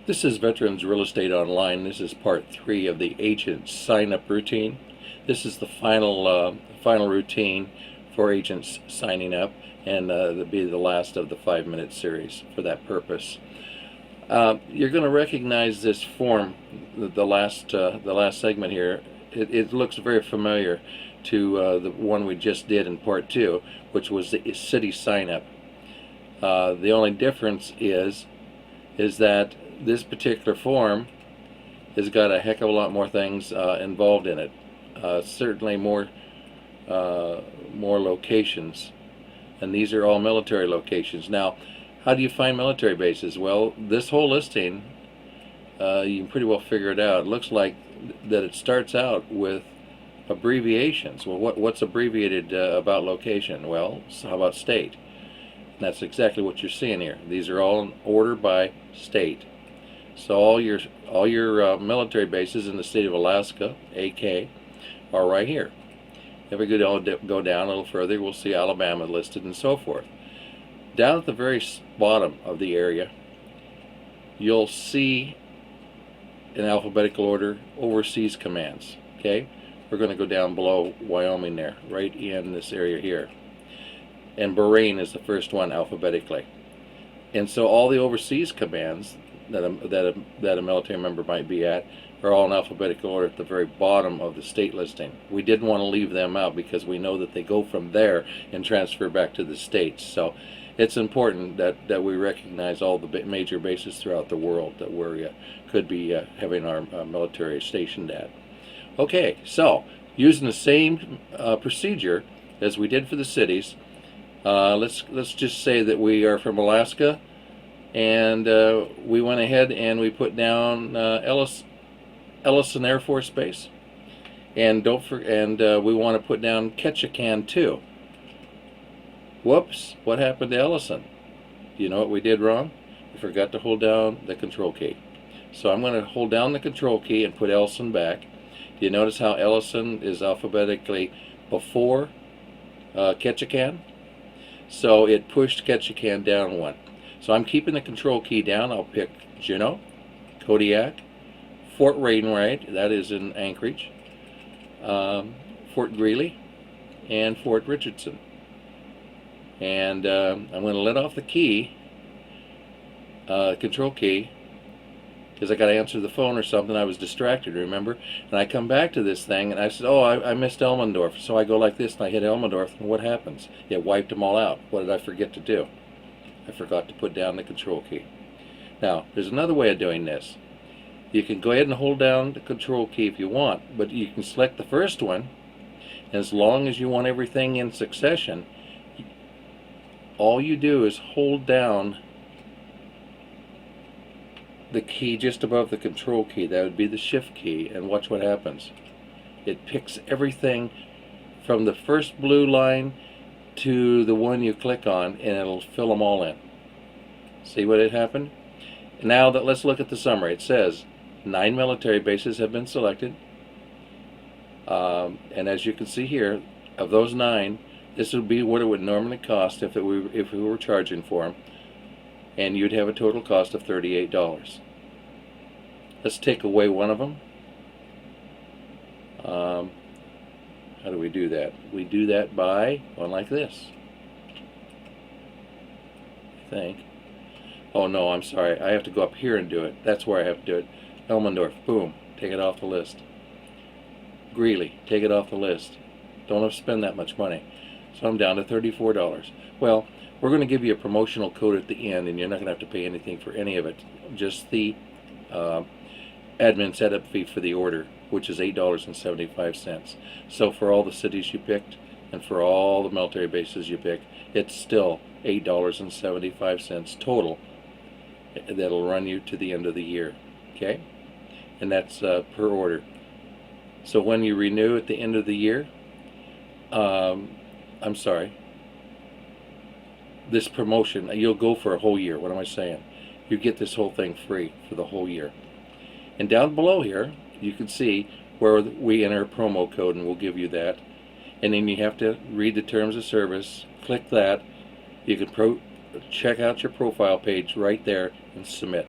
This is Veterans Real Estate Online. This is part 3 of the agent sign-up routine. This is the final routine for agents signing up, and it'll be the last of the 5-minute series for that purpose. You're going to recognize this form, the last segment here. It looks very familiar to the one we just did in part 2, which was the city sign-up. The only difference is that this particular form has got a heck of a lot more things involved in it. Certainly more locations, and these are all military locations. Now, how do you find military bases? Well, this whole listing, you can pretty well figure it out. It looks like that it starts out with abbreviations. Well, what's abbreviated about location? Well, so how about state? And that's exactly what you're seeing here. These are all in order by state. So all your military bases in the state of Alaska, AK, are right here. If we go down a little further, we'll see Alabama listed and so forth. Down at the very bottom of the area, you'll see in alphabetical order overseas commands. Okay, we're going to go down below Wyoming there, right in this area here. And Bahrain is the first one alphabetically. And so all the overseas commands that a military member might be at are all in alphabetical order at the very bottom of the state listing. We didn't want to leave them out because we know that they go from there and transfer back to the states. So it's important that we recognize all the major bases throughout the world that we could be having our military stationed at. Okay, so using the same procedure as we did for the cities, let's just say that we are from Alaska, and we went ahead and we put down Ellison Air Force Base, and we want to put down Ketchikan too. Whoops! What happened to Ellison? Do you know what we did wrong? We forgot to hold down the control key. So I'm going to hold down the control key and put Ellison back. Do you notice how Ellison is alphabetically before Ketchikan? So it pushed Ketchikan down one. So I'm keeping the control key down. I'll pick Juneau, Kodiak, Fort Wainwright, that is in Anchorage, Fort Greely, and Fort Richardson. And I'm going to let off the key, control key, because I got to answer the phone or something. I was distracted, remember? And I come back to this thing, and I said, oh, I missed Elmendorf. So I go like this, and I hit Elmendorf, and what happens? It wiped them all out. What did I forget to do? I forgot to put down the control key. Now, there's another way of doing this. You can go ahead and hold down the control key if you want, but you can select the first one, and as long as you want everything in succession, all you do is hold down the key just above the control key. That would be the shift key, and watch what happens. It picks everything from the first blue line to the one you click on, and it'll fill them all in. See what had happened? Now let's look at the summary. It says 9 military bases have been selected, and as you can see here, of those 9, this would be what it would normally cost if we were charging for them, and you'd have a total cost of $38. Let's take away one of them. How do we do that? We do that by going like this, I think. Oh no, I'm sorry. I have to go up here and do it. That's where I have to do it. Elmendorf, boom, take it off the list. Greeley, take it off the list. Don't have to spend that much money. So I'm down to $34. Well, we're going to give you a promotional code at the end, and you're not going to have to pay anything for any of it. Just the admin setup fee for the order, which is $8.75. So for all the cities you picked and for all the military bases you picked, it's still $8.75 total. That'll run you to the end of the year. Okay? And that's per order. So when you renew at the end of the year, I'm sorry, this promotion, you'll go for a whole year. What am I saying? You get this whole thing free for the whole year. And down below here, you can see where we enter a promo code, and we'll give you that. And then you have to read the terms of service, click that. You can check out your profile page right there and submit.